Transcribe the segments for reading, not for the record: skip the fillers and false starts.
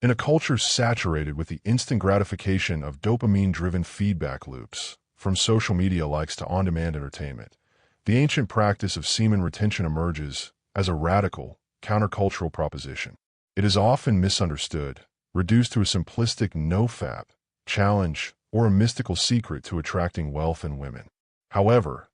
In a culture saturated with the instant gratification of dopamine-driven feedback loops, from social media likes to on-demand entertainment, the ancient practice of semen retention emerges as a radical, countercultural proposition. It is often misunderstood, reduced to a simplistic nofap, challenge, or a mystical secret to attracting wealth and women. However,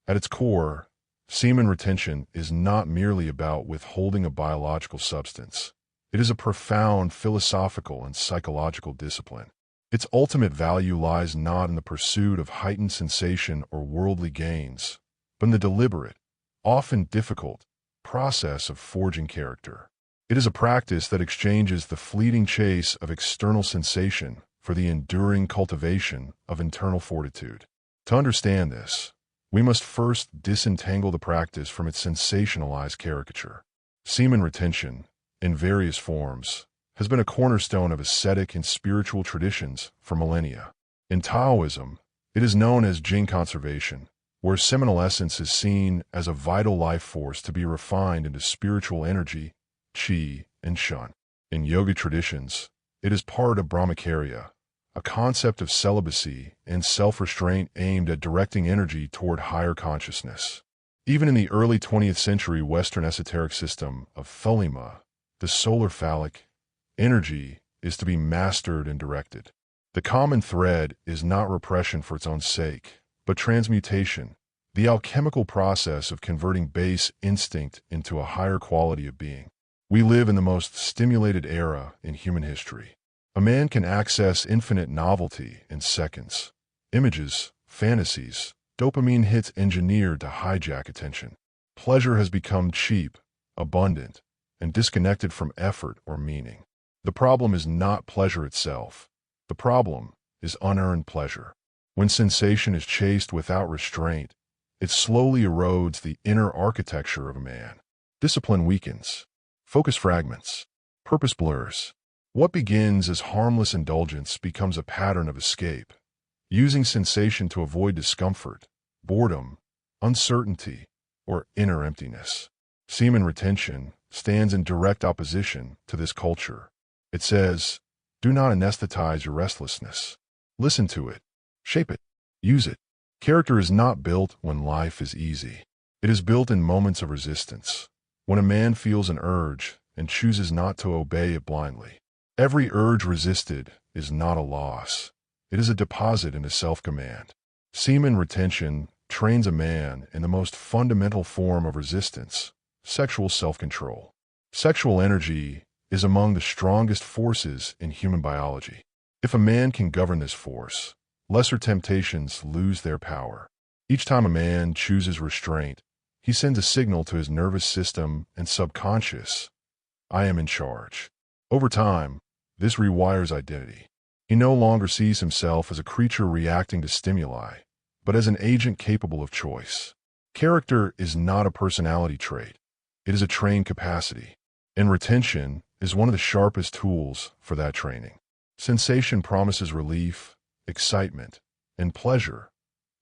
at its core, semen retention is not merely about withholding a biological substance. It is a profound philosophical and psychological discipline. Its ultimate value lies not in the pursuit of heightened sensation or worldly gains, but in the deliberate, often difficult, process of forging character. It is a practice that exchanges the fleeting chase of external sensation for the enduring cultivation of internal fortitude. To understand this, we must first disentangle the practice from its sensationalized caricature. Semen retention, in various forms, has been a cornerstone of ascetic and spiritual traditions for millennia. In Taoism, it is known as Jing conservation, where seminal essence is seen as a vital life force to be refined into spiritual energy, qi, and shun. In yoga traditions, it is part of brahmacharya, a concept of celibacy and self-restraint aimed at directing energy toward higher consciousness. Even in the early 20th century Western esoteric system of Thelema, the solar phallic energy is to be mastered and directed. The common thread is not repression for its own sake, but transmutation, the alchemical process of converting base instinct into a higher quality of being. We live in the most stimulated era in human history. A man can access infinite novelty in seconds. Images, fantasies, dopamine hits engineered to hijack attention. Pleasure has become cheap, abundant, and disconnected from effort or meaning. The problem is not pleasure itself. The problem is unearned pleasure. When sensation is chased without restraint, it slowly erodes the inner architecture of a man. Discipline weakens. Focus fragments. Purpose blurs. What begins as harmless indulgence becomes a pattern of escape, using sensation to avoid discomfort, boredom, uncertainty, or inner emptiness. Semen retention stands in direct opposition to this culture. It says, do not anesthetize your restlessness. Listen to it. Shape it. Use it. Character is not built when life is easy. It is built in moments of resistance, when a man feels an urge and chooses not to obey it blindly. Every urge resisted is not a loss. It is a deposit into self-command. Semen retention trains a man in the most fundamental form of resistance, sexual self-control. Sexual energy is among the strongest forces in human biology. If a man can govern this force, lesser temptations lose their power. Each time a man chooses restraint, he sends a signal to his nervous system and subconscious, I am in charge. Over time, this rewires identity. He no longer sees himself as a creature reacting to stimuli, but as an agent capable of choice. Character is not a personality trait. It is a trained capacity, and retention is one of the sharpest tools for that training. Sensation promises relief, excitement, and pleasure,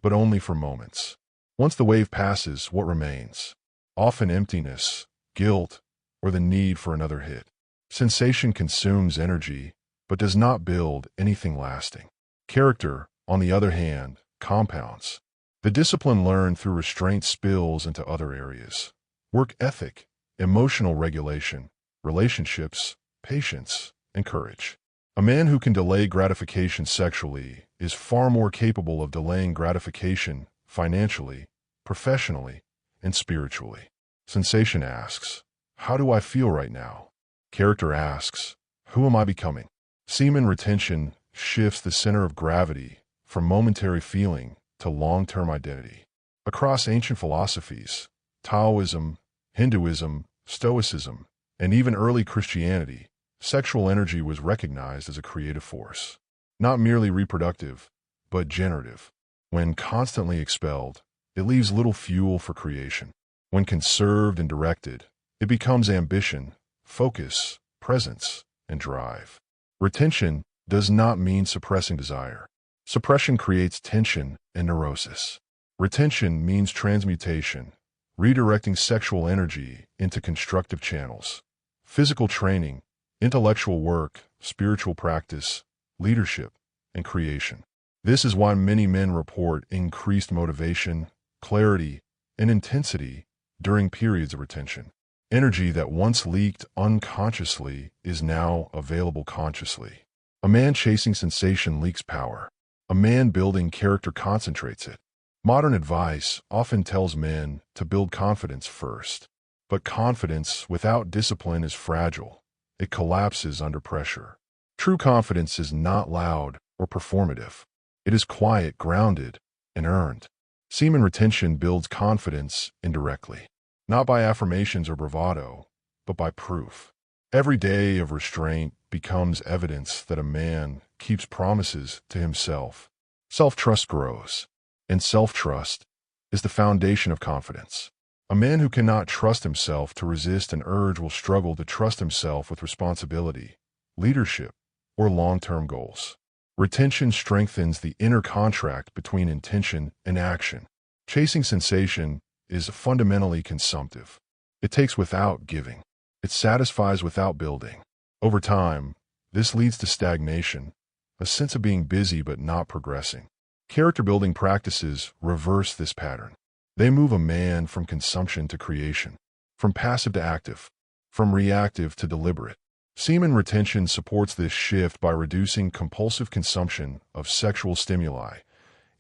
but only for moments. Once the wave passes, what remains? Often emptiness, guilt, or the need for another hit. Sensation consumes energy, but does not build anything lasting. Character, on the other hand, compounds. The discipline learned through restraint spills into other areas. Work ethic, emotional regulation, relationships, patience, and courage. A man who can delay gratification sexually is far more capable of delaying gratification financially, professionally, and spiritually. Sensation asks, how do I feel right now? Character asks, who am I becoming? Semen retention shifts the center of gravity from momentary feeling to long-term identity. Across ancient philosophies, Taoism, Hinduism, Stoicism, and even early Christianity, sexual energy was recognized as a creative force. Not merely reproductive, but generative. When constantly expelled, it leaves little fuel for creation. When conserved and directed, it becomes ambition, focus, presence, and drive. Retention does not mean suppressing desire. Suppression creates tension and neurosis. Retention means transmutation, redirecting sexual energy into constructive channels. Physical training, intellectual work, spiritual practice, leadership, and creation. This is why many men report increased motivation, clarity, and intensity during periods of retention. Energy that once leaked unconsciously is now available consciously. A man chasing sensation leaks power. A man building character concentrates it. Modern advice often tells men to build confidence first. But confidence without discipline is fragile. It collapses under pressure. True confidence is not loud or performative. It is quiet, grounded, and earned. Semen retention builds confidence indirectly, not by affirmations or bravado, but by proof. Every day of restraint becomes evidence that a man keeps promises to himself. Self-trust grows, and self-trust is the foundation of confidence. A man who cannot trust himself to resist an urge will struggle to trust himself with responsibility, leadership, or long-term goals. Retention strengthens the inner contract between intention and action. Chasing sensation is fundamentally consumptive. It takes without giving. It satisfies without building. Over time, this leads to stagnation, a sense of being busy but not progressing. Character-building practices reverse this pattern. They move a man from consumption to creation, from passive to active, from reactive to deliberate. Semen retention supports this shift by reducing compulsive consumption of sexual stimuli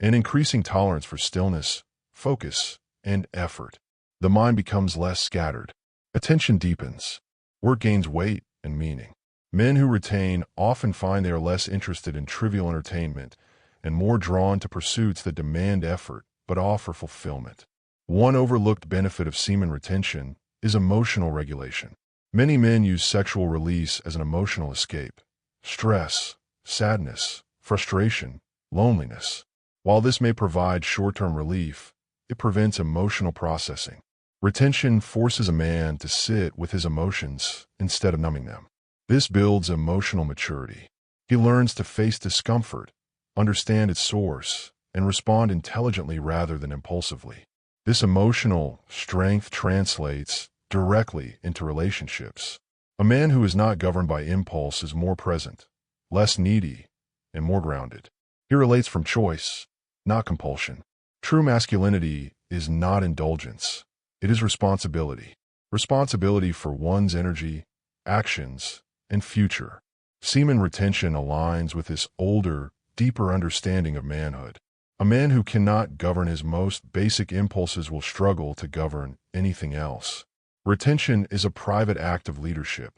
and increasing tolerance for stillness, focus, and effort. The mind becomes less scattered. Attention deepens. Work gains weight and meaning. Men who retain often find they are less interested in trivial entertainment and more drawn to pursuits that demand effort but offer fulfillment. One overlooked benefit of semen retention is emotional regulation. Many men use sexual release as an emotional escape. Stress, sadness, frustration, loneliness. While this may provide short-term relief, it prevents emotional processing. Retention forces a man to sit with his emotions instead of numbing them. This builds emotional maturity. He learns to face discomfort, understand its source, and respond intelligently rather than impulsively. This emotional strength translates directly into relationships. A man who is not governed by impulse is more present, less needy, and more grounded. He relates from choice, not compulsion. True masculinity is not indulgence. It is responsibility. Responsibility for one's energy, actions, and future. Semen retention aligns with this older, deeper understanding of manhood. A man who cannot govern his most basic impulses will struggle to govern anything else. Retention is a private act of leadership,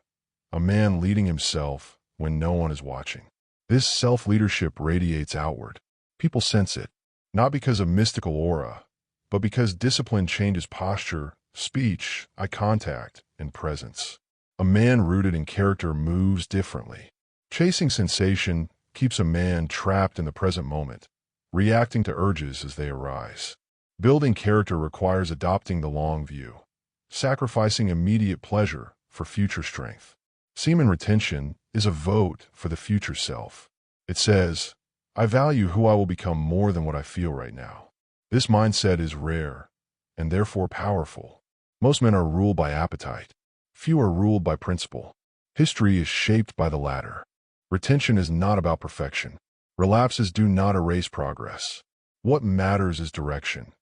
a man leading himself when no one is watching. This self-leadership radiates outward. People sense it, not because of mystical aura, but because discipline changes posture, speech, eye contact, and presence. A man rooted in character moves differently. Chasing sensation keeps a man trapped in the present moment, reacting to urges as they arise. Building character requires adopting the long view, sacrificing immediate pleasure for future strength. Semen retention is a vote for the future self. It says, I value who I will become more than what I feel right now. This mindset is rare and therefore powerful. Most men are ruled by appetite. Few are ruled by principle. History is shaped by the latter. Retention is not about perfection. Relapses do not erase progress. What matters is direction.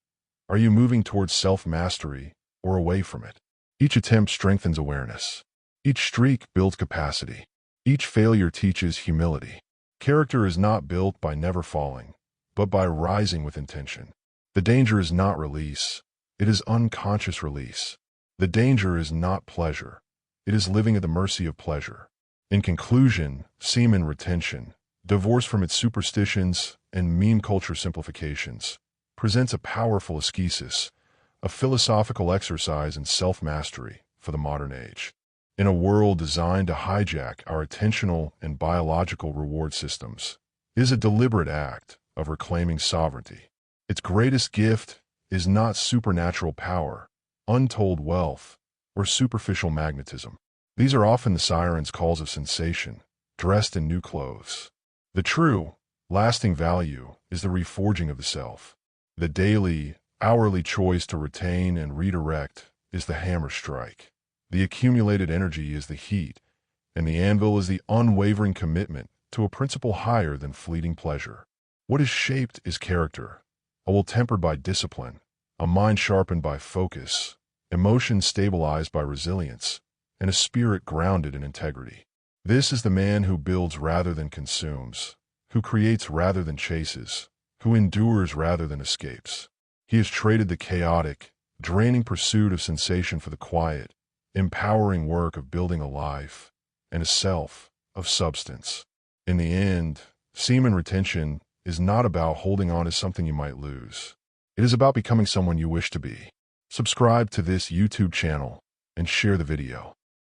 Are you moving towards self-mastery or away from it? Each attempt strengthens awareness. Each streak builds capacity. Each failure teaches humility. Character is not built by never falling, but by rising with intention. The danger is not release. It is unconscious release. The danger is not pleasure. It is living at the mercy of pleasure. In conclusion, semen retention, divorced from its superstitions and meme culture simplifications, presents a powerful ascesis, a philosophical exercise in self-mastery for the modern age. In a world designed to hijack our attentional and biological reward systems, it is a deliberate act of reclaiming sovereignty. Its greatest gift is not supernatural power, untold wealth, or superficial magnetism. These are often the siren's calls of sensation, dressed in new clothes. The true, lasting value is the reforging of the self. The daily, hourly choice to retain and redirect is the hammer strike. The accumulated energy is the heat, and the anvil is the unwavering commitment to a principle higher than fleeting pleasure. What is shaped is character, a will tempered by discipline, a mind sharpened by focus, emotions stabilized by resilience, and a spirit grounded in integrity. This is the man who builds rather than consumes, who creates rather than chases, who endures rather than escapes. He has traded the chaotic, draining pursuit of sensation for the quiet, empowering work of building a life and a self of substance. In the end, semen retention is not about holding on to something you might lose. It is about becoming someone you wish to be. Subscribe to this YouTube channel and share the video.